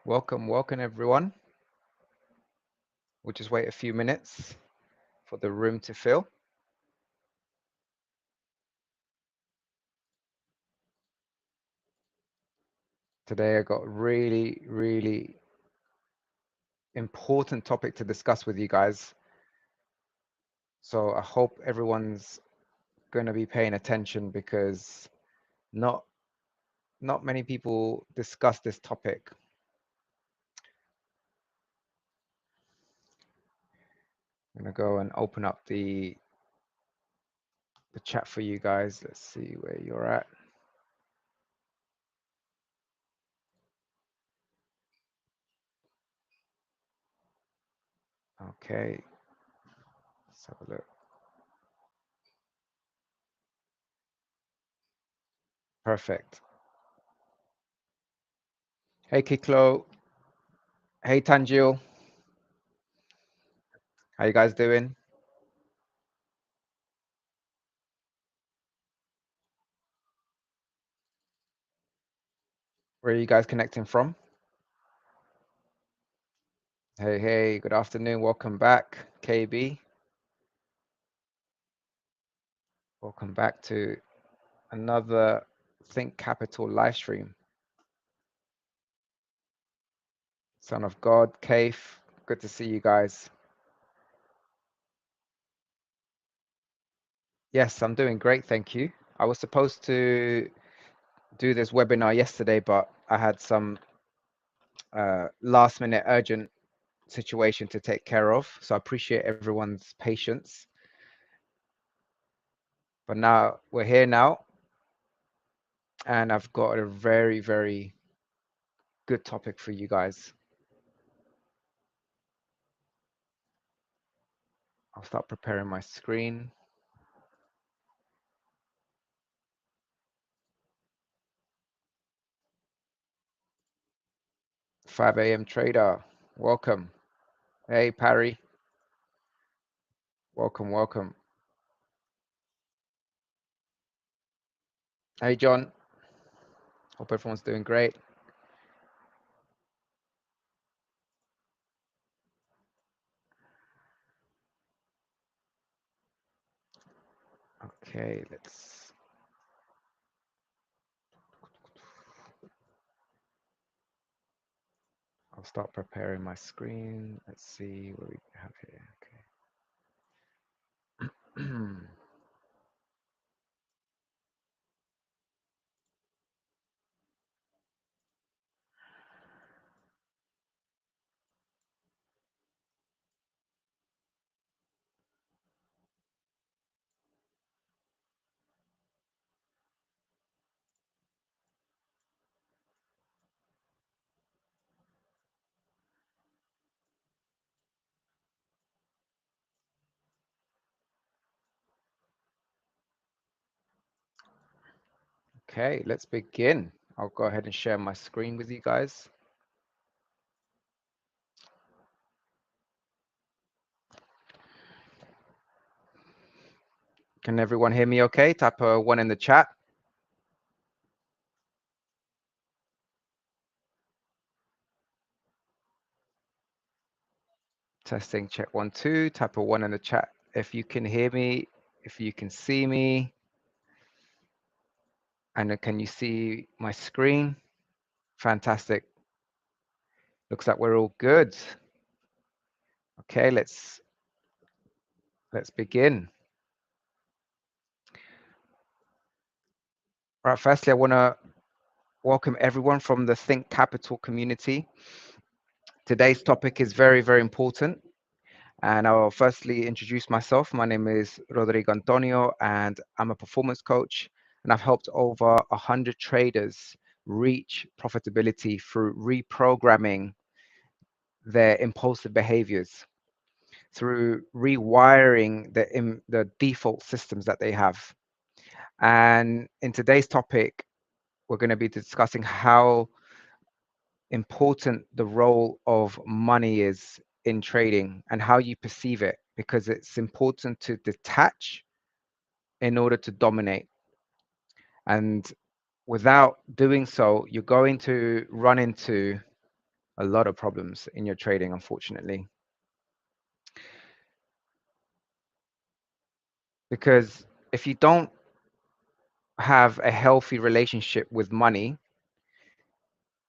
Welcome everyone. We'll just wait a few minutes for the room to fill. Today I got a really important topic to discuss with you guys. So I hope everyone's going to be paying attention because not not many people discuss this topic. I'm going to go and open up the chat for you guys. Let's see where you're at. Okay. Let's have a look. Perfect. Hey Kiklo. Hey Tanjil. How you guys doing? Where are you guys connecting from? Hey, good afternoon. Welcome back, KB. Welcome back to another Think Capital live stream. Son of God, Kaif, good to see you guys. Yes, I'm doing great, thank you. I was supposed to do this webinar yesterday, but I had some last minute urgent situation to take care of. So I appreciate everyone's patience. But now we're here now, and I've got a very good topic for you guys. I'll start preparing my screen. 5 a.m. trader, welcome. Hey, Parry, welcome. Hey, John, hope everyone's doing great. Okay, I'll start preparing my screen. Let's see what we have here. Okay. Okay, let's begin. I'll go ahead and share my screen with you guys. Can everyone hear me okay? Type a 1 in the chat. Testing, check 1, 2. Type a 1 in the chat if you can hear me, if you can see me. And can you see my screen? Fantastic. Looks like we're all good. Okay, let's begin. All right, firstly, I want to welcome everyone from the Think Capital community. Today's topic is very important. And I'll firstly introduce myself. My name is Rodrigo Antonio, and I'm a performance coach. And I've helped over 100 traders reach profitability through reprogramming their impulsive behaviors, through rewiring the default systems that they have. And in today's topic, we're going to be discussing how important the role of money is in trading and how you perceive it, because it's important to detach in order to dominate. And without doing so, you're going to run into a lot of problems in your trading, unfortunately. Because if you don't have a healthy relationship with money,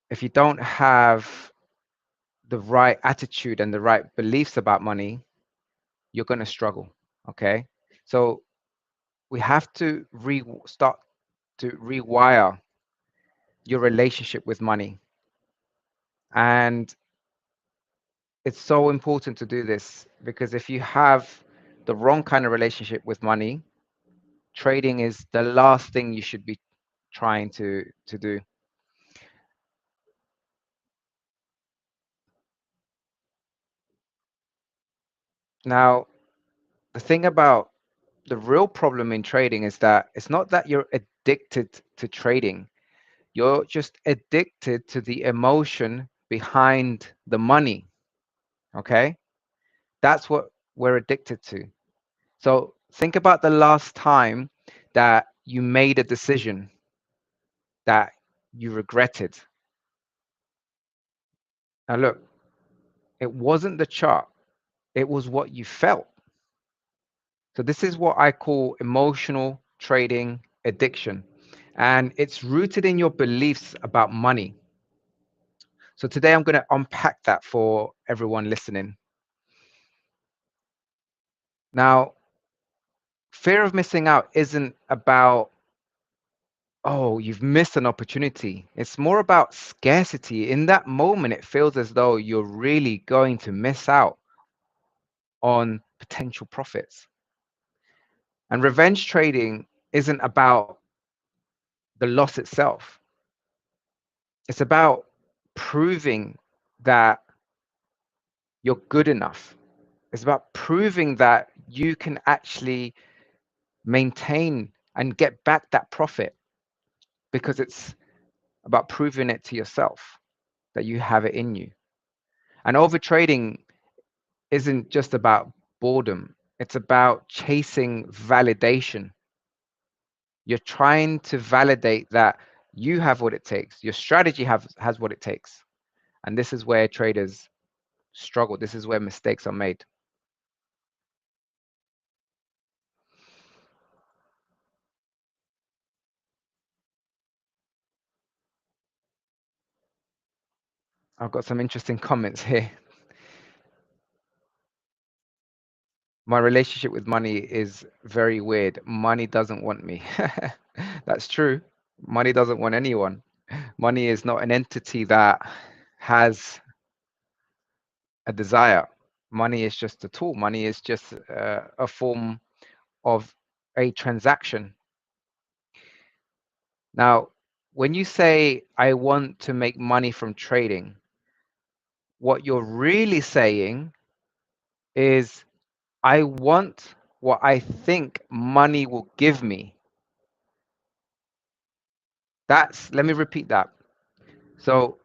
if you don't have the right attitude and the right beliefs about money, you're going to struggle. Okay. So we have to start to rewire your relationship with money. And it's so important to do this because if you have the wrong kind of relationship with money, trading is the last thing you should be trying to do. Now, the thing about the real problem in trading is that it's not that you're addicted to trading. You're just addicted to the emotion behind the money. Okay? That's what we're addicted to. So think about the last time that you made a decision that you regretted. Now, look, it wasn't the chart, it was what you felt. So, this is what I call emotional trading addiction. And it's rooted in your beliefs about money. So, today I'm going to unpack that for everyone listening. Now, fear of missing out isn't about, oh, you've missed an opportunity. It's more about scarcity. In that moment, it feels as though you're really going to miss out on potential profits. And revenge trading isn't about the loss itself, it's about proving that you're good enough. It's about proving that you can actually maintain and get back that profit because it's about proving it to yourself that you have it in you. And overtrading isn't just about boredom, it's about chasing validation. You're trying to validate that you have what it takes, your strategy has what it takes. And this is where traders struggle, this is where mistakes are made. I've got some interesting comments here. My relationship with money is very weird. Money doesn't want me. That's true. Money doesn't want anyone. Money is not an entity that has a desire. Money is just a tool. Money is just a form of a transaction. Now, when you say, I want to make money from trading, what you're really saying is, I want what I think money will give me. Let me repeat that. So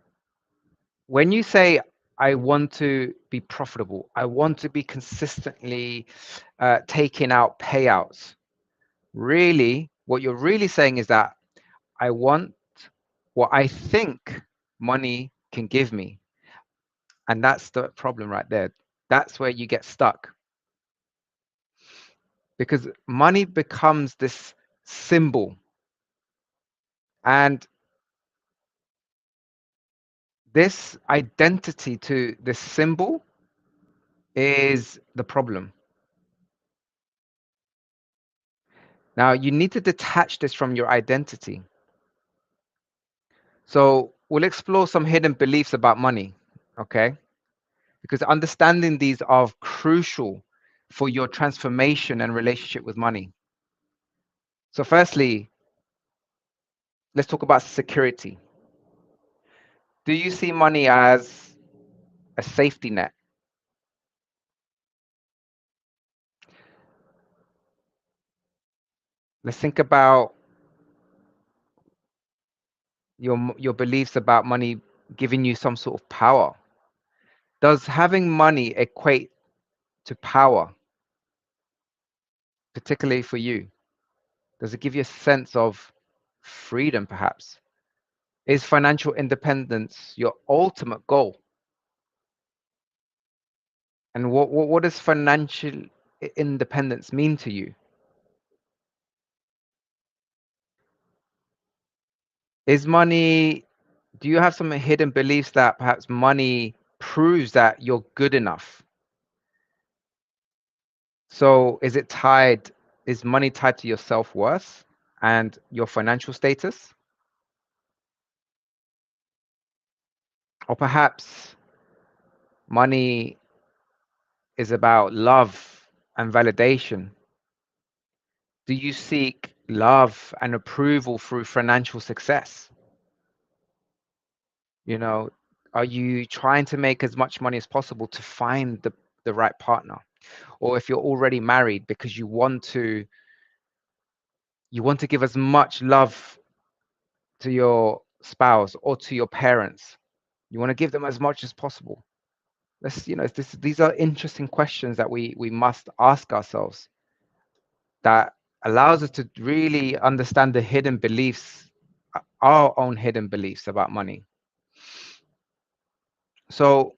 when you say, I want to be profitable, I want to be consistently taking out payouts, really, what you're really saying is that I want what I think money can give me. And that's the problem right there. That's where you get stuck because money becomes this symbol. And this identity to this symbol is the problem. Now, you need to detach this from your identity. So, we'll explore some hidden beliefs about money, okay? Because understanding these are crucial for your transformation and relationship with money. So, firstly, let's talk about security. Do you see money as a safety net? Let's think about your beliefs about money giving you some sort of power. Does having money equate to power, particularly for you? Does it give you a sense of freedom, perhaps? Is financial independence your ultimate goal? And what does financial independence mean to you? Is money, do you have some hidden beliefs that perhaps money proves that you're good enough? So is money tied to your self-worth and your financial status? Or perhaps money is about love and validation? Do you seek love and approval through financial success? You know, are you trying to make as much money as possible to find the right partner? Or if you're already married because you want to give as much love to your spouse or to your parents. You want to give them as much as possible. These are interesting questions that we must ask ourselves that allows us to really understand the hidden beliefs, our own hidden beliefs about money. So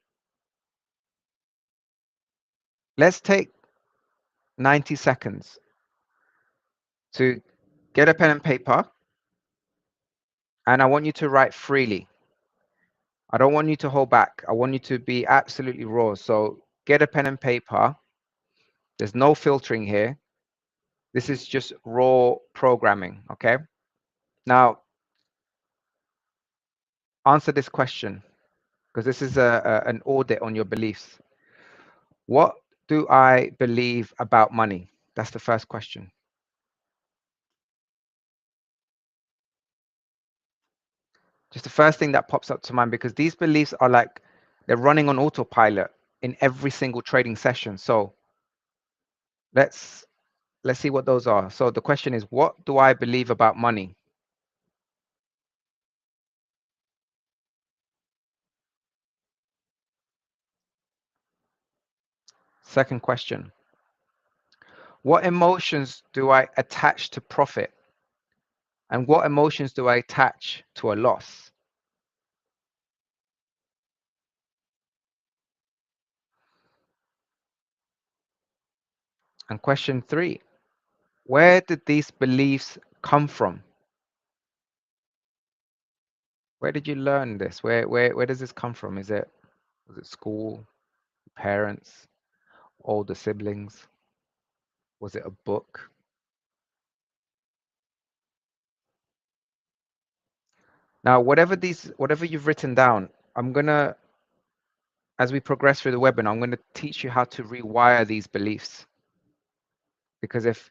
let's take 90 seconds to get a pen and paper, and I want you to write freely. I don't want you to hold back. I want you to be absolutely raw. So get a pen and paper. There's no filtering here. This is just raw programming, okay? Now, answer this question because this is an audit on your beliefs. What do I believe about money? That's the first question. Just the first thing that pops up to mind, because these beliefs are like they're running on autopilot in every single trading session. So let's let's see what those are. So the question is, what do I believe about money? Second question, what emotions do I attach to profit? And what emotions do I attach to a loss? And question three, where did these beliefs come from? Where did you learn this? Where does this come from? Was it school, parents, older siblings? Was it a book? Now, whatever you've written down, I'm gonna, as we progress through the webinar, I'm gonna teach you how to rewire these beliefs. Because if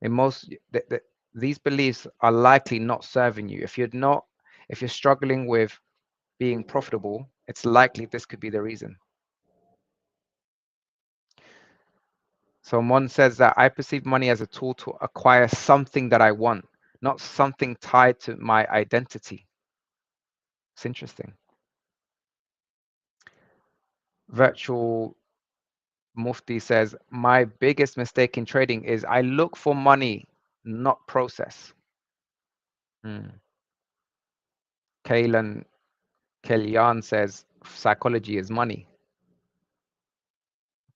in most these beliefs are likely not serving you. If you're struggling with being profitable, it's likely this could be the reason. So Mon says that I perceive money as a tool to acquire something that I want, not something tied to my identity. It's interesting. Virtual Mufti says, my biggest mistake in trading is I look for money, not process. Kaylan Kellyan says, psychology is money.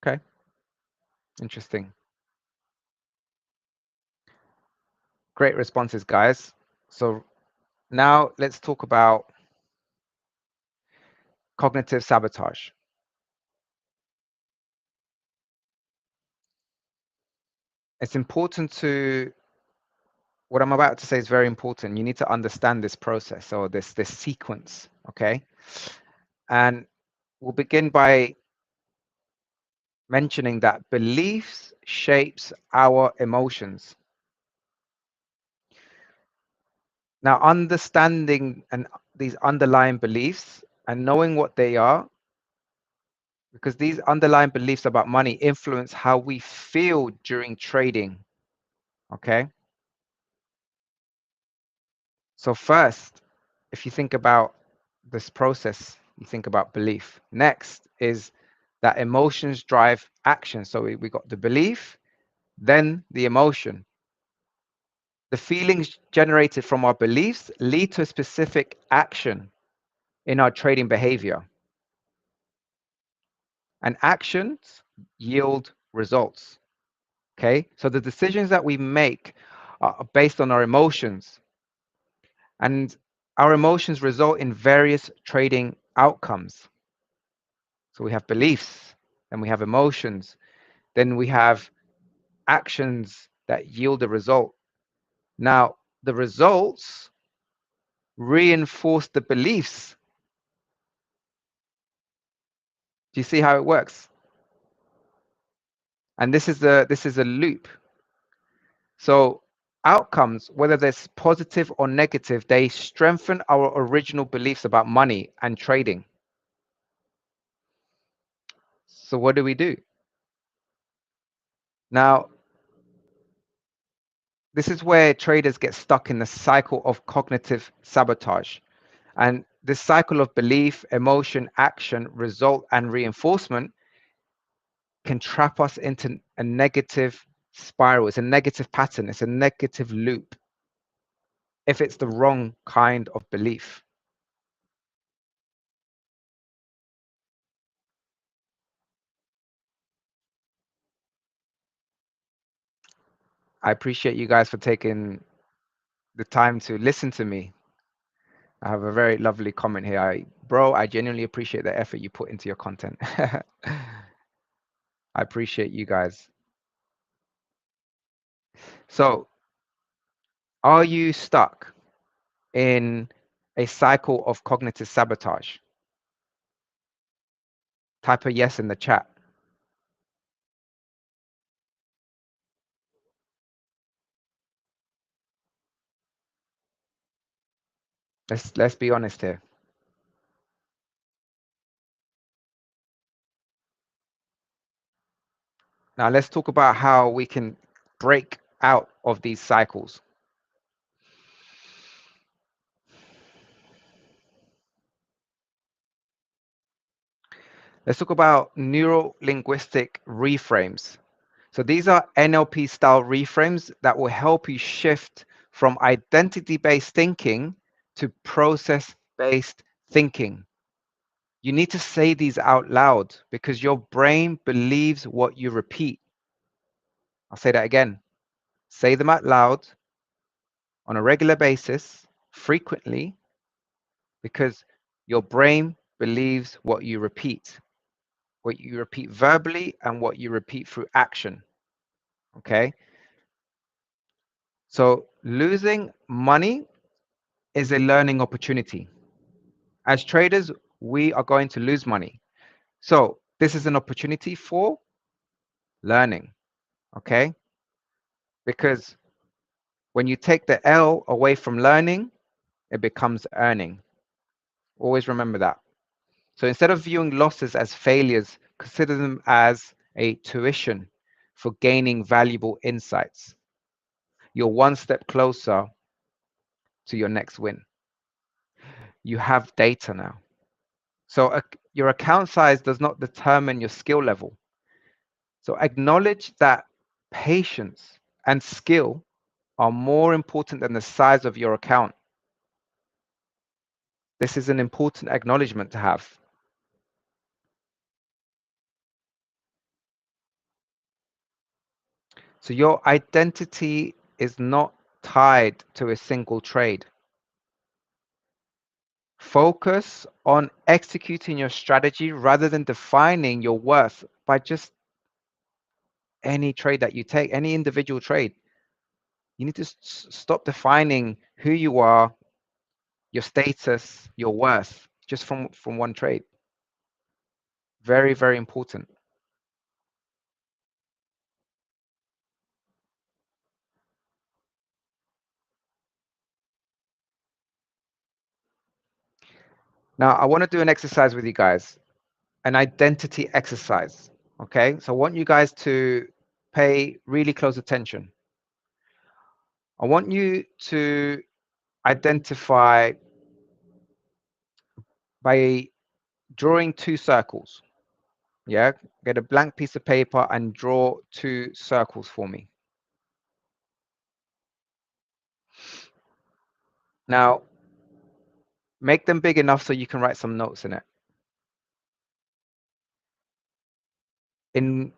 Okay, interesting. Great responses, guys. So now let's talk about cognitive sabotage. It's important to, what I'm about to say is very important. You need to understand this process or this sequence, okay? And we'll begin by mentioning that beliefs shapes our emotions. Now, understanding and these underlying beliefs and knowing what they are, because these underlying beliefs about money influence how we feel during trading, okay? So first, if you think about this process, you think about belief. Next is that emotions drive action. So we got the belief, then the emotion. The feelings generated from our beliefs lead to a specific action in our trading behavior. and actions yield results. Okay, so the decisions that we make are based on our emotions, and our emotions result in various trading outcomes. So we have beliefs, then we have emotions, then we have actions that yield a result. Now, the results reinforce the beliefs. Do you see how it works? And this is a loop. So outcomes, whether that's positive or negative, they strengthen our original beliefs about money and trading. So what do we do? Now, this is where traders get stuck in the cycle of cognitive sabotage. And this cycle of belief, emotion, action, result, and reinforcement can trap us into a negative spiral. It's a negative pattern, it's a negative loop if it's the wrong kind of belief. I appreciate you guys for taking the time to listen to me. I have a very lovely comment here. Bro, I genuinely appreciate the effort you put into your content. I appreciate you guys. So, are you stuck in a cycle of cognitive sabotage? Type a yes in the chat. Let's be honest here. Now let's talk about how we can break out of these cycles. Let's talk about neuro linguistic reframes. So these are NLP style reframes that will help you shift from identity based thinking to process based thinking. You need to say these out loud because your brain believes what you repeat. I'll say that again. Say them out loud on a regular basis, frequently, because your brain believes what you repeat verbally and what you repeat through action. Okay. So losing money is a learning opportunity. As traders, we are going to lose money. So this is an opportunity for learning. Okay. Because when you take the L away from learning, it becomes earning. Always remember that. So instead of viewing losses as failures, consider them as a tuition for gaining valuable insights. You're one step closer to your next win. You have data now. So your account size does not determine your skill level. So acknowledge that patience and skill are more important than the size of your account. This is an important acknowledgement to have. So your identity is not tied to a single trade. Focus on executing your strategy rather than defining your worth by just any trade that you take, any individual trade. You need to stop defining who you are, your status, your worth, just from one trade. Very, very important. Now, I want to do an exercise with you guys, an identity exercise. Okay, so I want you guys to pay really close attention. I want you to identify by drawing two circles. Yeah, get a blank piece of paper and draw two circles for me. Now, make them big enough so you can write some notes in it. In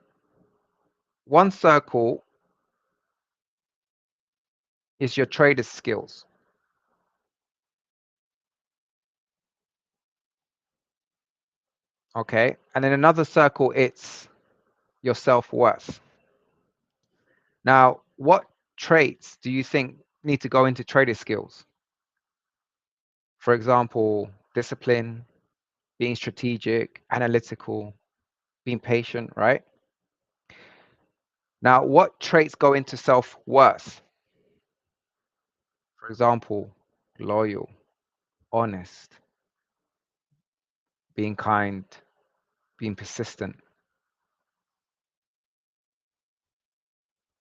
one circle is your trader's skills, okay? And in another circle, it's your self-worth. Now, what traits do you think need to go into trader skills? For example, discipline, being strategic, analytical, being patient, right? Now, what traits go into self-worth? For example, loyal, honest, being kind, being persistent.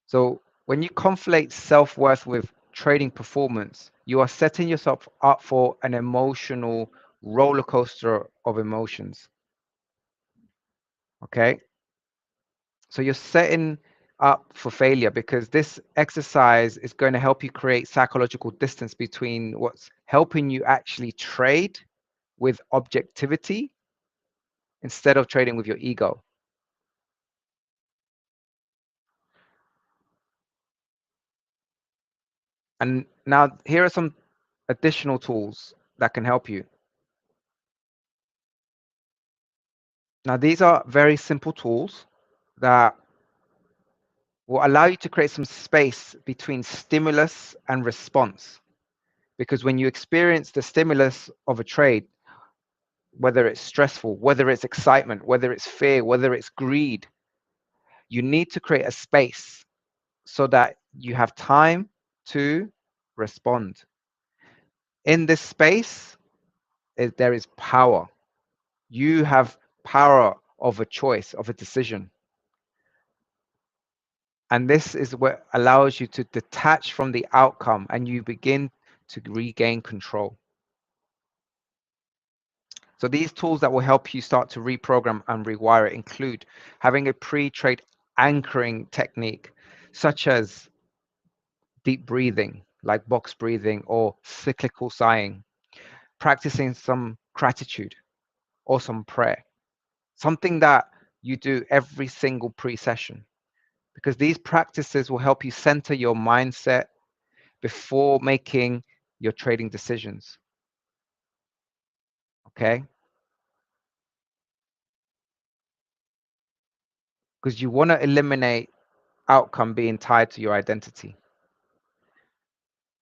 So when you conflate self-worth with trading performance, you are setting yourself up for an emotional roller coaster of emotions. Okay. So you're setting up for failure because this exercise is going to help you create psychological distance between what's helping you actually trade with objectivity instead of trading with your ego. And now here are some additional tools that can help you. Now, these are very simple tools that will allow you to create some space between stimulus and response. Because when you experience the stimulus of a trade, whether it's stressful, whether it's excitement, whether it's fear, whether it's greed, you need to create a space so that you have time to respond. In this space, there is power. You have power of a choice, of a decision. And this is what allows you to detach from the outcome and you begin to regain control. So these tools that will help you start to reprogram and rewire it include having a pre-trade anchoring technique, such as deep breathing, like box breathing or cyclical sighing, practicing some gratitude or some prayer, something that you do every single pre-session, because these practices will help you center your mindset before making your trading decisions. Okay, because you want to eliminate outcome being tied to your identity.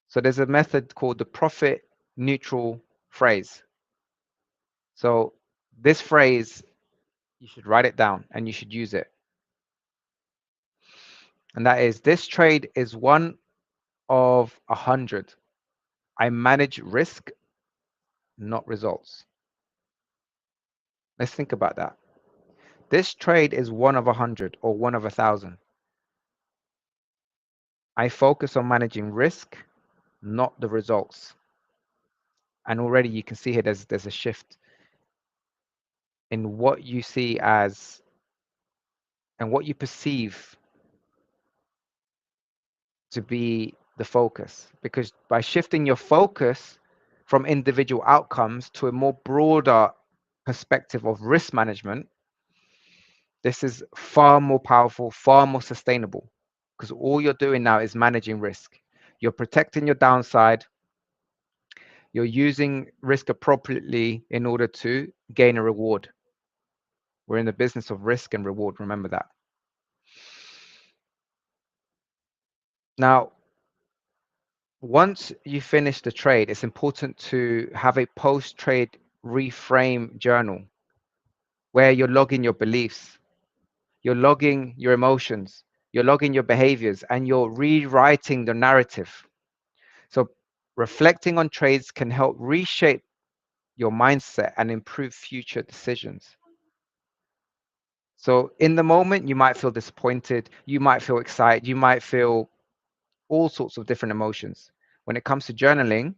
So there's a method called the profit neutral phrase. So this phrase, you should write it down and you should use it. And that is, this trade is one of 100. I manage risk, not results. Let's think about that. This trade is one of 100 or one of 1,000. I focus on managing risk, not the results. And already you can see here there's a shift in what you see as and what you perceive to be the focus, because by shifting your focus from individual outcomes to a more broader perspective of risk management, this is far more powerful, far more sustainable, because all you're doing now is managing risk. You're protecting your downside. You're using risk appropriately in order to gain a reward. We're in the business of risk and reward, remember that. Now, once you finish the trade, it's important to have a post-trade reframe journal where you're logging your beliefs, you're logging your emotions, you're logging your behaviors, and you're rewriting the narrative. So reflecting on trades can help reshape your mindset and improve future decisions. So in the moment, you might feel disappointed, you might feel excited, you might feel all sorts of different emotions. When it comes to journaling,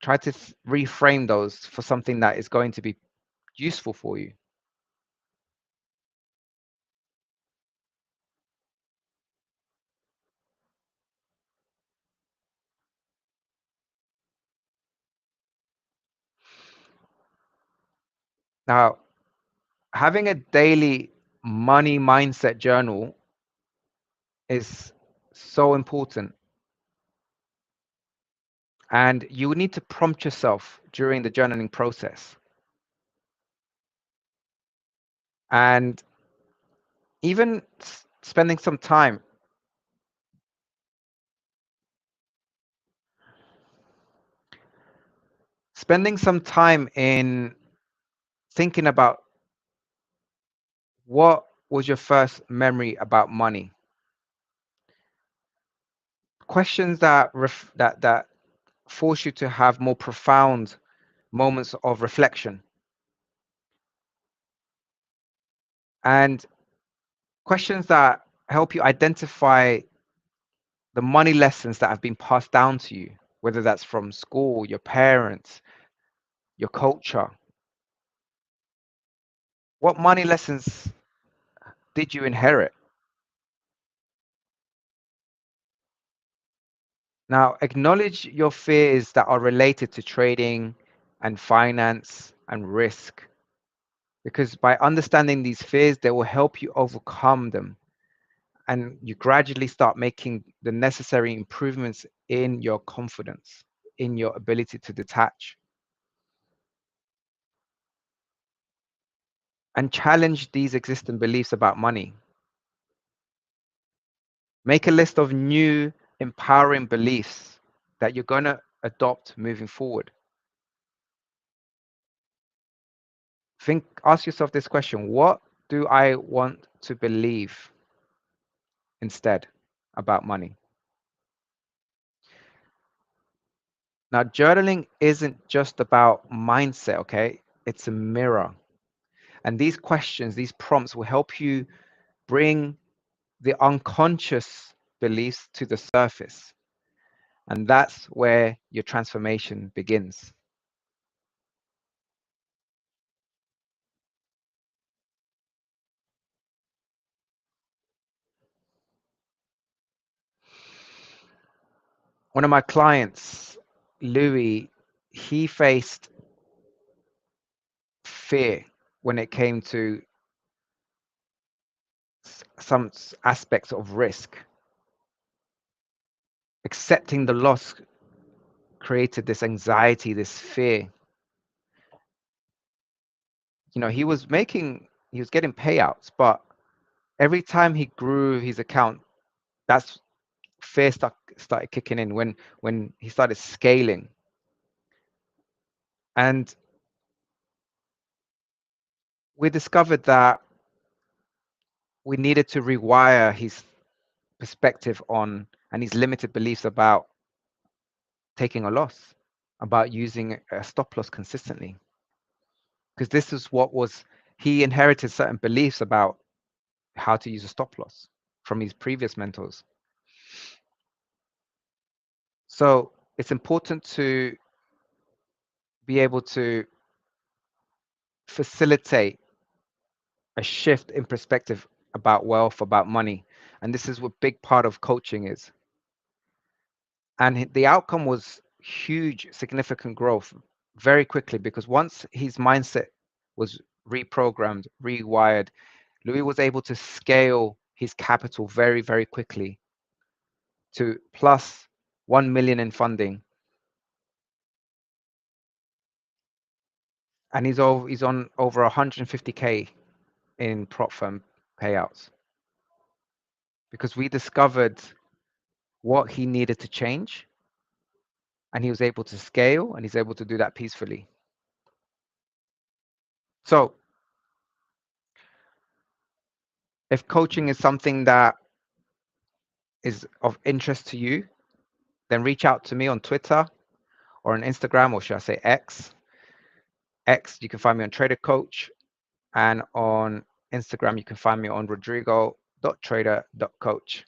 try to reframe those for something that is going to be useful for you. Now, having a daily money mindset journal is so important. And you need to prompt yourself during the journaling process. And even spending some time, in thinking about what was your first memory about money. Questions that force you to have more profound moments of reflection, and questions that help you identify the money lessons that have been passed down to you, whether that's from school, your parents, your culture. What money lessons did you inherit? Now, acknowledge your fears that are related to trading and finance and risk, because by understanding these fears, they will help you overcome them, and you gradually start making the necessary improvements in your confidence, in your ability to detach, and challenge these existing beliefs about money. Make a list of new empowering beliefs that you're going to adopt moving forward. Ask yourself this question: what do I want to believe instead about money? Now, journaling isn't just about mindset, okay? It's a mirror. And these questions, these prompts will help you bring the unconscious beliefs to the surface. And that's where your transformation begins. One of my clients, Louis, he faced fear when it came to some aspects of risk. Accepting the loss created this anxiety, this fear. He was getting payouts, but every time he grew his account, that's fear started kicking in when he started scaling. And we discovered that we needed to rewire his perspective on and his limited beliefs about taking a loss, about using a stop loss consistently. Because this is what was, he inherited certain beliefs about how to use a stop loss from his previous mentors. So it's important to be able to facilitate a shift in perspective about wealth, about money. And this is what big part of coaching is. And the outcome was huge, significant growth very quickly, because once his mindset was reprogrammed, rewired, Louis was able to scale his capital very, very quickly to plus 1 million in funding. And he's on over 150K in prop firm payouts, because we discovered what he needed to change, and he was able to scale, and he's able to do that peacefully. So if coaching is something that is of interest to you, then reach out to me on Twitter or on Instagram, or should I say X. You can find me on Trader Coach, and on Instagram, you can find me on rodrigo.trader.coach.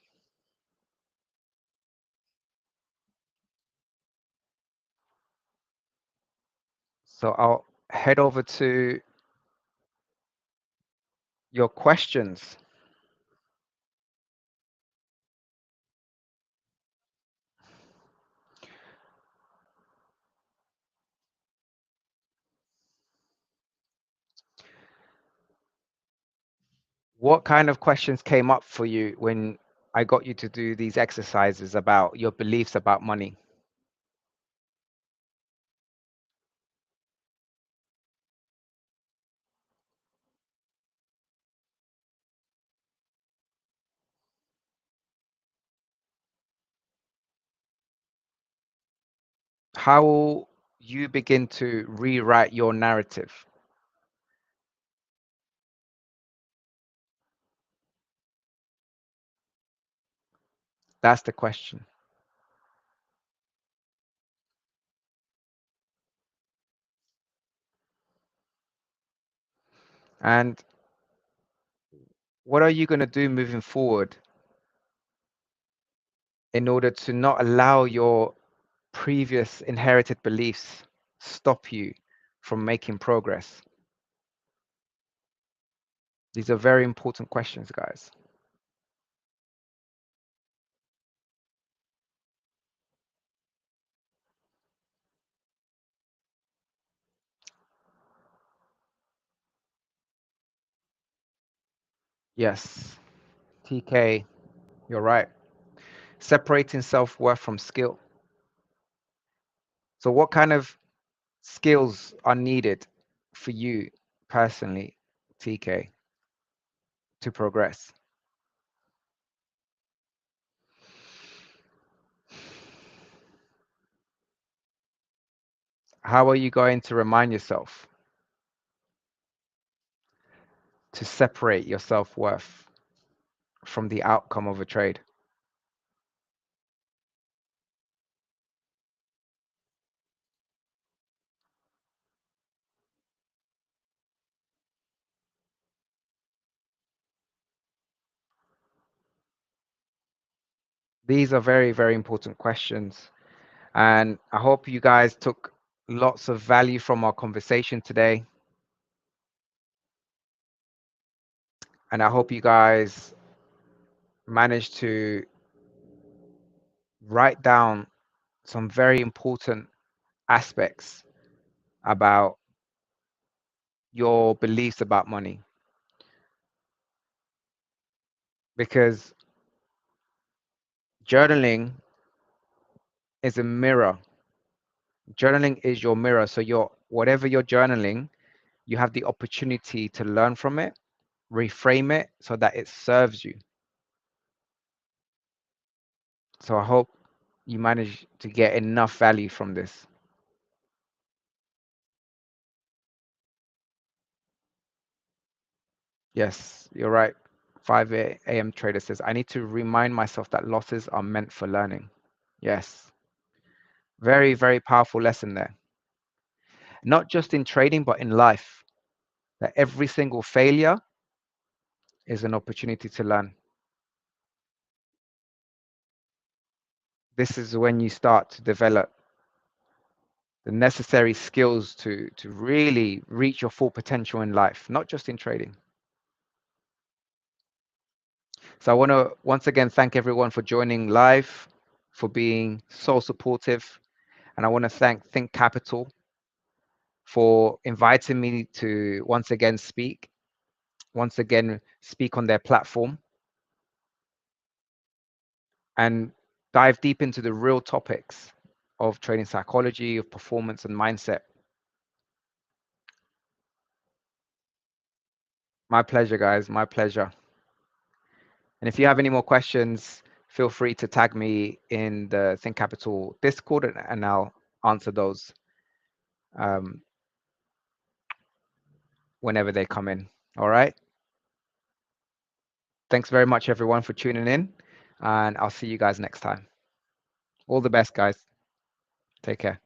So I'll head over to your questions. What kind of questions came up for you when I got you to do these exercises about your beliefs about money? How will you begin to rewrite your narrative? That's the question. And what are you going to do moving forward in order to not allow your previous inherited beliefs stop you from making progress? These are very important questions, guys. Yes, TK, you're right. Separating self-worth from skill. So what kind of skills are needed for you personally, TK, to progress? How are you going to remind yourself to separate your self-worth from the outcome of a trade? These are very, very important questions. And I hope you guys took lots of value from our conversation today. And I hope you guys managed to write down some very important aspects about your beliefs about money. Because journaling is a mirror. Journaling is your mirror. So your whatever you're journaling, you have the opportunity to learn from it, reframe it so that it serves you. So I hope you manage to get enough value from this. Yes, you're right. 5 a.m. trader says, I need to remind myself that losses are meant for learning. Yes, very, very powerful lesson there. Not just in trading, but in life, that every single failure is an opportunity to learn. This is when you start to develop the necessary skills to really reach your full potential in life, not just in trading. So I want to once again thank everyone for joining live, for being so supportive. And I want to thank Think Capital for inviting me to once again speak on their platform and dive deep into the real topics of trading psychology, of performance and mindset. My pleasure, guys. My pleasure. And if you have any more questions, feel free to tag me in the Think Capital Discord and I'll answer those um, whenever they come in. All right. Thanks very much, everyone, for tuning in. And I'll see you guys next time. All the best, guys. Take care.